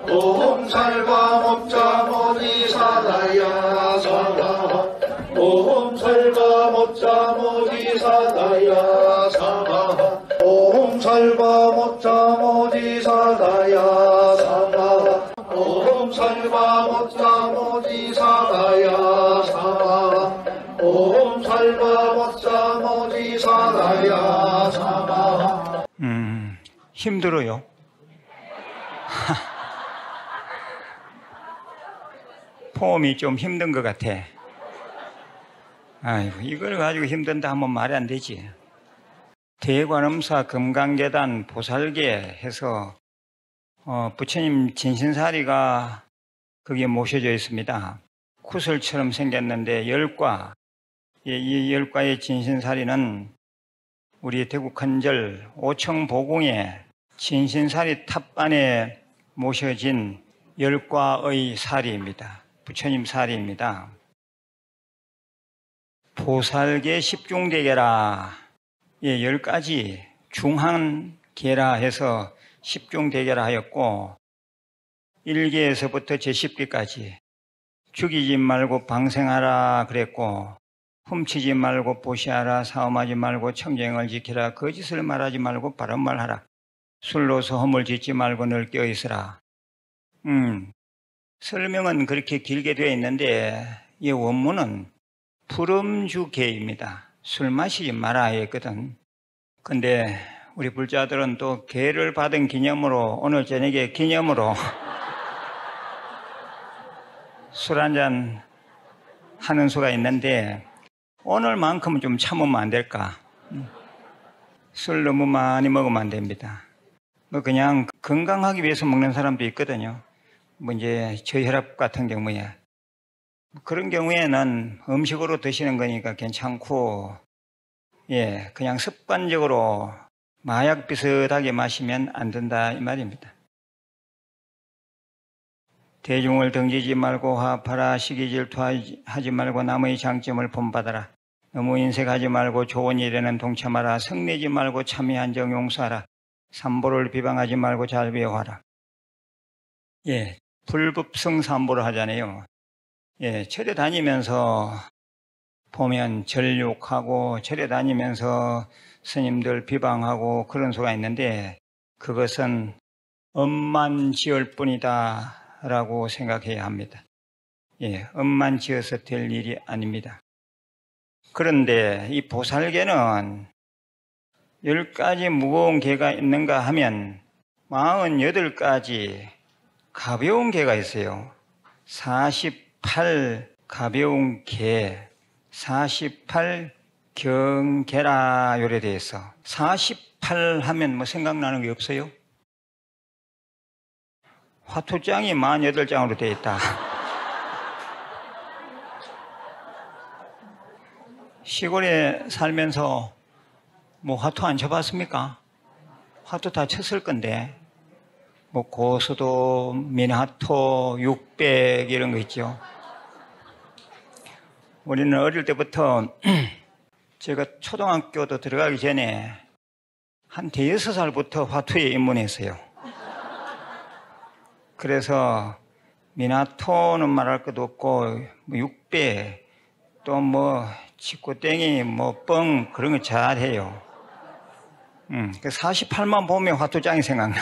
옴 설과 목자 모지 사다야 사바 옴 설과 목자 모지 사다야 사바 옴 설과 목자 모지 사다야 사바 옴 설과 목자 모지 사다야 사바 옴 설과 목자 모지 사다야 사바. 힘들어요. 폼이 좀 힘든 것 같아. 아이고, 이걸 가지고 힘든다 하면 말이 안 되지. 대관음사 금강계단 보살계 해서 부처님 진신사리가 거기에 모셔져 있습니다. 구슬처럼 생겼는데 열과, 이 열과의 진신사리는 우리 대구 큰절 오청보궁의 진신사리 탑반에 모셔진 열과의 사리입니다. 부처님 사리입니다. 보살계 십중대계라, 10가지 중한계라 해서 십중대계라 하였고, 1계에서부터 제10계까지 죽이지 말고 방생하라 그랬고, 훔치지 말고 보시하라, 사음하지 말고 청정을 지키라, 거짓을 말하지 말고 바른 말하라, 술로서 허물 짓지 말고 늘 껴있으라. 설명은 그렇게 길게 되어 있는데 이 원문은 불음주계입니다. 술 마시지 마라 했거든. 근데 우리 불자들은 또 계를 받은 기념으로 오늘 저녁에 기념으로 술 한잔 하는 수가 있는데 오늘만큼은 좀 참으면 안 될까? 술 너무 많이 먹으면 안 됩니다. 그냥 건강하기 위해서 먹는 사람도 있거든요. 이제 저혈압 같은 경우에. 그런 경우에는 음식으로 드시는 거니까 괜찮고, 그냥 습관적으로 마약 비슷하게 마시면 안 된다, 이 말입니다. 대중을 등지지 말고 화합하라, 시기 질투하지 말고 남의 장점을 본받아라. 너무 인색하지 말고 좋은 일에는 동참하라. 성내지 말고 참여한 정 용서하라. 삼보를 비방하지 말고 잘 배워하라. 불법성 삼보를 하잖아요. 절에 다니면서 보면 절욕하고 절에 다니면서 스님들 비방하고 그런 수가 있는데 그것은 업만 지을 뿐이다 라고 생각해야 합니다. 업만 지어서 될 일이 아닙니다. 그런데 이 보살계는 10가지 무거운 계가 있는가 하면 48가지 가벼운 계가 있어요. 48 가벼운 계, 48 경계라 요래되어 있어. 48 하면 뭐 생각나는 게 없어요? 화투장이 48장으로 되어 있다. 시골에 살면서 뭐 화투 안 쳐봤습니까? 화투 다 쳤을 건데 뭐 고수도, 미나토, 600 이런 거 있죠. 우리는 어릴 때부터 제가 초등학교도 들어가기 전에 한 5살부터 화투에 입문했어요. 그래서 미나토는 말할 것도 없고 600, 또 뭐 치코땡이, 뭐 뻥 그런 거 잘해요. 48만 보면 화투장이 생각나.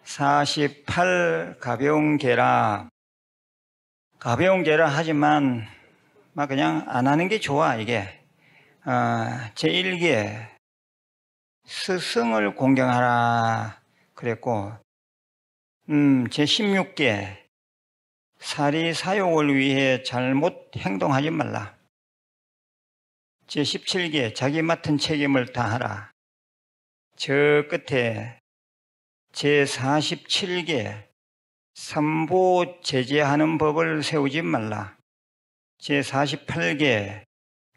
48 가벼운 계라. 가벼운 계라 하지만 막 그냥 안 하는 게 좋아, 이게. 제1계 스승을 공경하라 그랬고, 제16계 사리 사욕을 위해 잘못 행동하지 말라. 제17계 자기 맡은 책임을 다하라. 저 끝에 제47계 삼보 제재하는 법을 세우지 말라. 제48계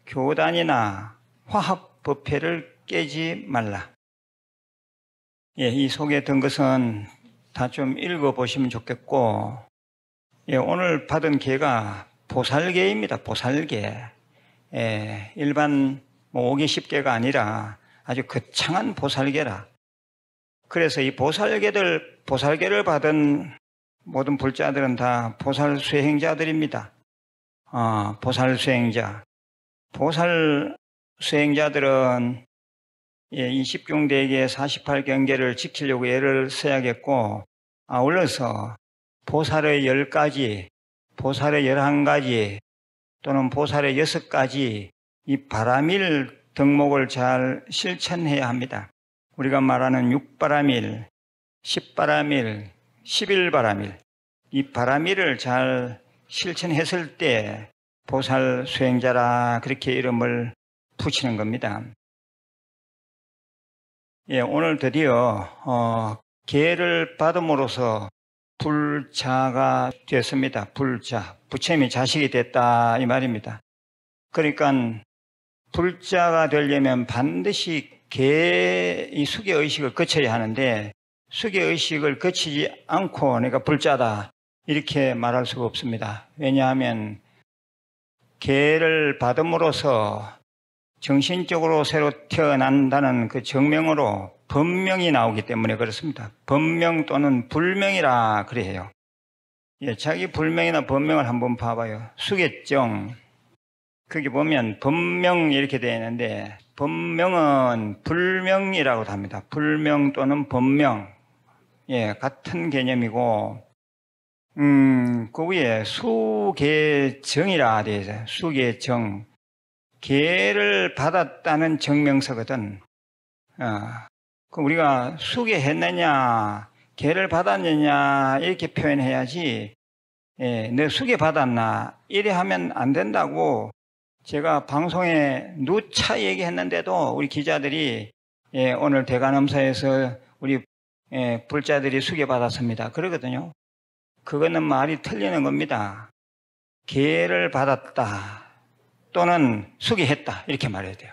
교단이나 화합법회를 깨지 말라. 이 속에 든 것은 다 좀 읽어보시면 좋겠고, 오늘 받은 계가 보살계입니다. 보살계. 일반 5계 10계가 아니라 아주 거창한 보살계라. 그래서 이 보살계를 받은 모든 불자들은 다 보살 수행자들입니다. 보살 수행자. 보살 수행자들은 이 십중대계 48경계를 지키려고 애를 써야겠고, 아울러서 보살의 10가지, 보살의 11가지, 또는 보살의 6가지 이 바라밀 덕목을 잘 실천해야 합니다. 우리가 말하는 6바라밀, 10바라밀, 11바라밀, 이 바라밀을 잘 실천했을 때 보살 수행자라 그렇게 이름을 붙이는 겁니다. 오늘 드디어 계를 받음으로써 불자가 됐습니다. 불자, 부처님이 자식이 됐다 이 말입니다. 그러니까 불자가 되려면 반드시 이 수계의식을 거쳐야 하는데, 수계의식을 거치지 않고 내가 불자다 이렇게 말할 수가 없습니다. 왜냐하면 계를 받음으로써 정신적으로 새로 태어난다는 그 정명으로 법명이 나오기 때문에 그렇습니다. 법명 또는 불명이라 그래요. 자기 불명이나 법명을 한번 봐봐요. 수계정, 거기 보면 법명 이렇게 되어 있는데, 법명은 불명이라고 합니다. 불명 또는 법명, 같은 개념이고, 그 위에 수계정이라 되어 있어요. 수계정. 계를 받았다는 정명서거든. 우리가 수계했느냐, 계를 받았느냐, 이렇게 표현해야지, 너 수계 받았나, 이래 하면 안 된다고 제가 방송에 누차 얘기했는데도 우리 기자들이 오늘 대관음사에서 우리 불자들이 수계 받았습니다 그러거든요. 그거는 말이 틀리는 겁니다. 계를 받았다 또는 수계했다 이렇게 말해야 돼요.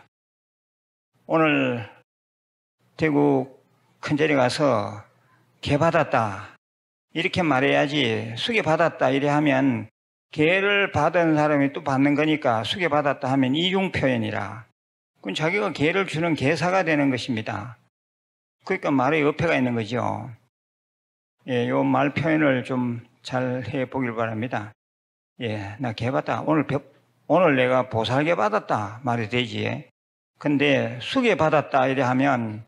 오늘 대구 큰절에 가서 계 받았다 이렇게 말해야지, 수계 받았다 이래 하면 계를 받은 사람이 또 받는 거니까 수계 받았다 하면 이중 표현이라, 그건 자기가 계를 주는 계사가 되는 것입니다. 그러니까 말에 어폐가 있는 거죠. 요 말 표현을 좀 잘 해보길 바랍니다. 나 계 받았다. 오늘 내가 보살계 받았다 말이 되지. 근데 수계 받았다 이래 하면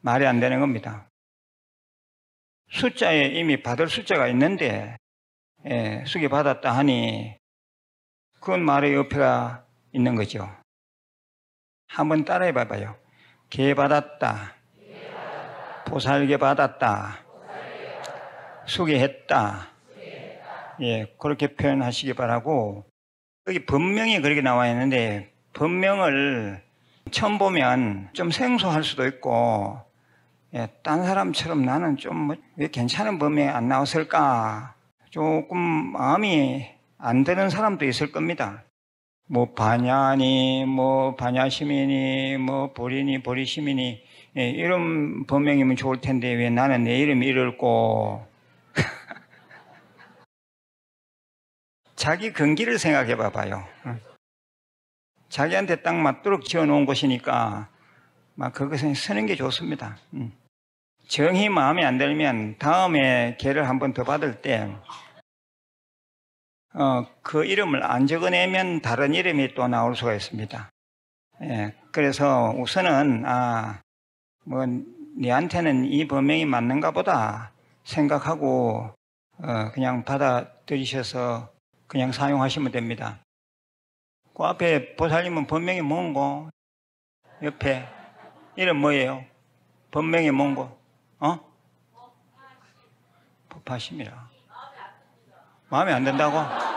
말이 안 되는 겁니다. 숫자에 이미 받을 숫자가 있는데 수계 받았다 하니 그건 말의 어폐가 있는 거죠. 한번 따라해 봐봐요. 계 받았다, 보살계 받았다, 수계했다. 그렇게 표현하시기 바라고, 여기 법명이 그렇게 나와 있는데, 법명을 처음 보면 좀 생소할 수도 있고, 딴 사람처럼 나는 좀 왜 괜찮은 법명이 안 나왔을까, 조금 마음이 안 드는 사람도 있을 겁니다. 뭐 반야니, 뭐 반야시민이, 뭐 보리니, 보리시민이, 이런 법명이면 좋을 텐데 왜 나는 내 이름이 이럴꼬. 자기 근기를 생각해 봐봐요. 자기한테 딱 맞도록 지어놓은 곳이니까 막 그것에 쓰는 게 좋습니다. 정이 마음에 안 들면 다음에 계를 한 번 더 받을 때 그 이름을 안 적어내면 다른 이름이 또 나올 수가 있습니다. 그래서 우선은 뭐 니한테는 이 법명이 맞는가 보다 생각하고 그냥 받아들이셔서 그냥 사용하시면 됩니다. 그 앞에 보살님은 법명이 뭔고? 옆에 이름 뭐예요? 법명이 뭔고? 법하심이라. 마음에 안 든다고?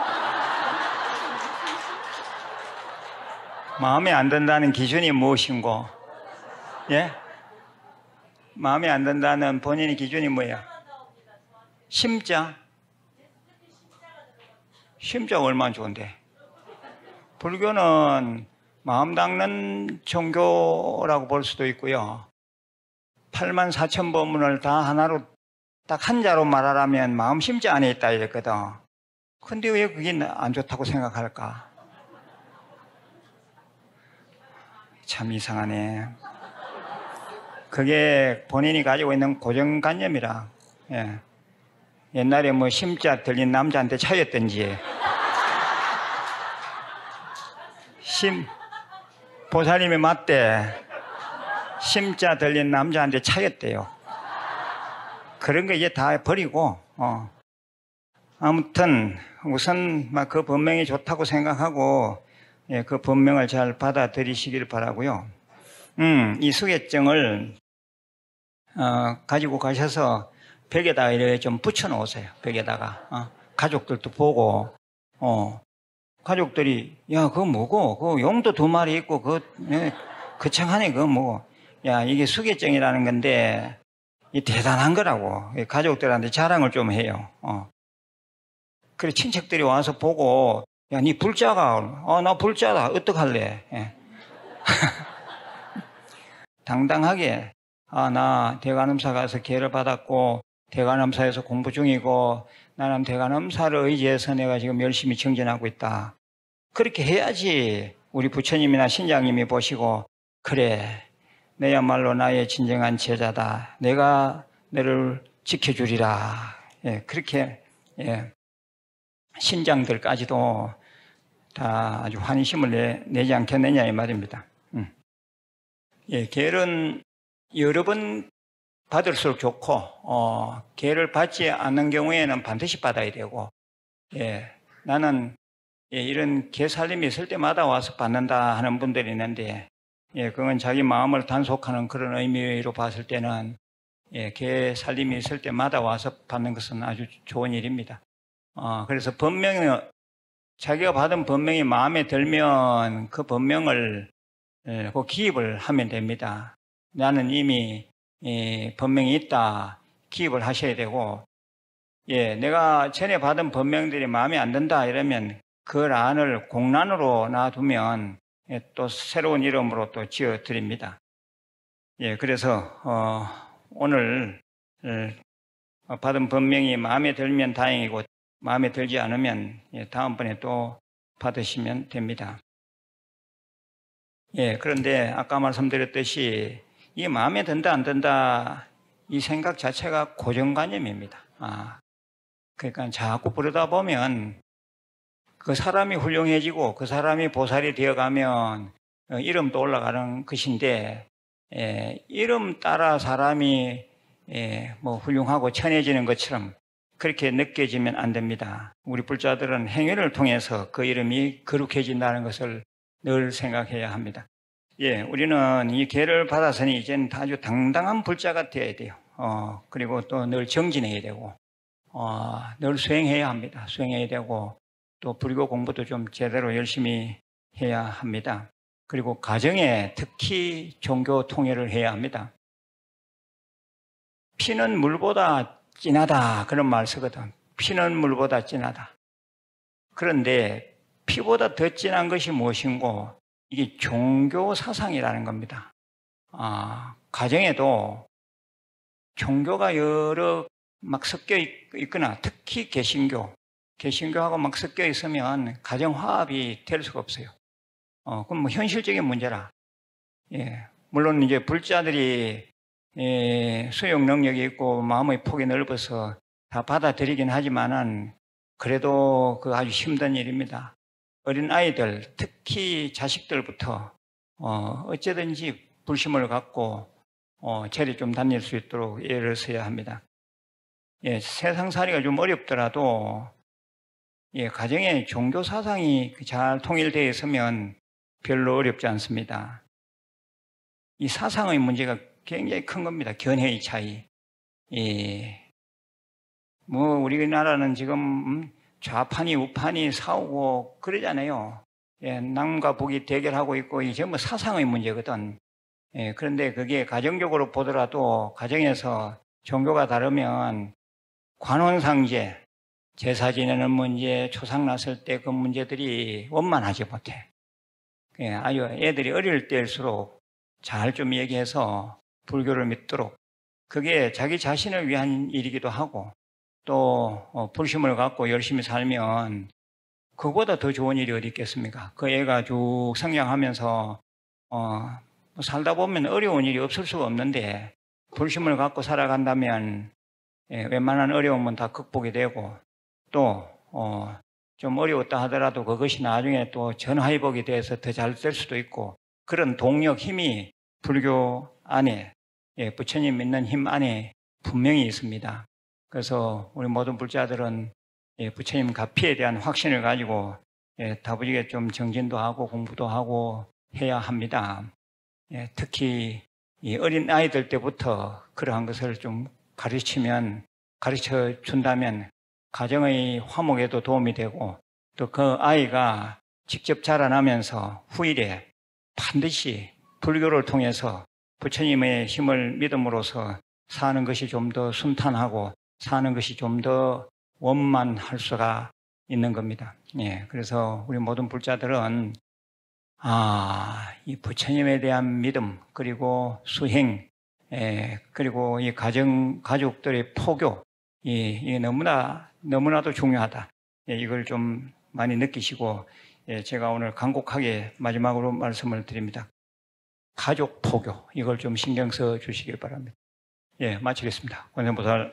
마음에 안 든다는 기준이 무엇인고? 마음에 안 든다는 본인의 기준이 뭐예요? 심자? 심자가 얼마나 좋은데? 불교는 마음 닦는 종교라고 볼 수도 있고요. 84,000법문을 다 하나로 딱 한자로 말하라면 마음 심자 안에 있다 이랬거든. 근데 왜 그게 안 좋다고 생각할까? 참 이상하네. 그게 본인이 가지고 있는 고정관념이라. 예. 옛날에 뭐 심자 들린 남자한테 차였던지 보살님이 맞대 심자 들린 남자한테 차였대요. 그런 거 이제 다 버리고 아무튼 우선 막 그 법명이 좋다고 생각하고 예, 그 법명을 잘 받아들이시길 바라고요. 이 수계증을 가지고 가셔서 벽에다가 이렇게 좀 붙여 놓으세요. 벽에다가 가족들도 보고 가족들이 야 그거 뭐고 그 용도 2마리 있고 그 창하네 그거 뭐고 야 이게 수계증이라는 건데 이 대단한 거라고 가족들한테 자랑을 좀 해요. 그래 친척들이 와서 보고 야 니 불자가 나 불자다 어떡할래. 예. 당당하게 나 대관음사 가서 기회를 받았고 대관음사에서 공부 중이고 나는 대관음사를 의지해서 내가 지금 열심히 정진하고 있다. 그렇게 해야지 우리 부처님이나 신장님이 보시고 그래 너야말로 나의 진정한 제자다. 내가 너를 지켜주리라. 예, 그렇게 예, 신장들까지도 다 아주 환심을 내지 않겠느냐 이 말입니다. 예, 계율은 여러 번 받을수록 좋고 계율을 받지 않는 경우에는 반드시 받아야 되고 예, 나는 이런 계살림이 있을 때마다 와서 받는다 하는 분들이 있는데 예, 그건 자기 마음을 단속하는 그런 의미로 봤을 때는 예, 계살림이 있을 때마다 와서 받는 것은 아주 좋은 일입니다. 그래서 자기가 받은 법명이 마음에 들면 그 법명을 그 기입을 하면 됩니다. 나는 이미 법명이 있다. 기입을 하셔야 되고, 예, 내가 전에 받은 법명들이 마음에 안 든다 이러면 그 란을 공란으로 놔두면 또 새로운 이름으로 또 지어 드립니다. 예, 그래서 오늘 받은 법명이 마음에 들면 다행이고 마음에 들지 않으면 다음번에 또 받으시면 됩니다. 예, 그런데 아까 말씀드렸듯이 이 마음에 든다 안 든다 이 생각 자체가 고정관념입니다. 그러니까 자꾸 부르다 보면 그 사람이 훌륭해지고 그 사람이 보살이 되어가면 이름도 올라가는 것인데 이름 따라 사람이 뭐 훌륭하고 천해지는 것처럼 그렇게 느껴지면 안 됩니다. 우리 불자들은 행위를 통해서 그 이름이 거룩해진다는 것을 늘 생각해야 합니다. 예, 우리는 이 계를 받아서는 이제는 아주 당당한 불자가 되어야 돼요. 그리고 또 늘 정진해야 되고, 늘 수행해야 합니다. 수행해야 되고, 또 불교 공부도 좀 제대로 열심히 해야 합니다. 그리고 가정에 특히 종교 통일을 해야 합니다. 피는 물보다 진하다 그런 말 쓰거든. 피는 물보다 진하다. 그런데 피보다 더 진한 것이 무엇인고 이게 종교 사상이라는 겁니다. 가정에도 종교가 여러 막 섞여 있거나 특히 개신교하고 막 섞여 있으면 가정 화합이 될 수가 없어요. 그럼 뭐 현실적인 문제라. 예, 물론 이제 불자들이 수용 능력이 있고 마음의 폭이 넓어서 다 받아들이긴 하지만은 그래도 그 아주 힘든 일입니다. 어린 아이들, 특히 자식들부터 어쩌든지 불심을 갖고 제리 좀 다닐 수 있도록 예를 써야 합니다. 예, 세상살이가 좀 어렵더라도 예, 가정에 종교 사상이 잘 통일되어 있으면 별로 어렵지 않습니다. 이 사상의 문제가 굉장히 큰 겁니다. 견해의 차이. 예. 뭐 우리나라는 지금 좌판이 우판이 싸우고 그러잖아요. 예, 남과 북이 대결하고 있고 이게 전부 사상의 문제거든. 예, 그런데 그게 가정적으로 보더라도 가정에서 종교가 다르면 관혼상제, 제사 지내는 문제, 초상 났을 때 그 문제들이 원만하지 못해. 예, 아주 애들이 어릴 때일수록 잘 좀 얘기해서 불교를 믿도록 그게 자기 자신을 위한 일이기도 하고 또 불심을 갖고 열심히 살면 그거보다 더 좋은 일이 어디 있겠습니까? 그 애가 쭉 성장하면서 살다 보면 어려운 일이 없을 수가 없는데 불심을 갖고 살아간다면 웬만한 어려움은 다 극복이 되고 또 좀 어려웠다 하더라도 그것이 나중에 또 전화위복이 돼서 더 잘 될 수도 있고 그런 동력, 힘이 불교 안에 부처님 믿는 힘 안에 분명히 있습니다. 그래서 우리 모든 불자들은 부처님 가피에 대한 확신을 가지고 다부지게 좀 정진도 하고 공부도 하고 해야 합니다. 특히 이 어린 아이들 때부터 그러한 것을 좀 가르쳐 준다면 가정의 화목에도 도움이 되고 또 그 아이가 직접 자라나면서 후일에 반드시 불교를 통해서 부처님의 힘을 믿음으로써 사는 것이 좀 더 순탄하고 사는 것이 좀 더 원만할 수가 있는 겁니다. 그래서 우리 모든 불자들은 이 부처님에 대한 믿음 그리고 수행 그리고 이 가족들의 포교 이 너무나도 중요하다. 이걸 좀 많이 느끼시고 제가 오늘 간곡하게 마지막으로 말씀을 드립니다. 가족 포교 이걸 좀 신경 써 주시길 바랍니다. 마치겠습니다. 관세음보살.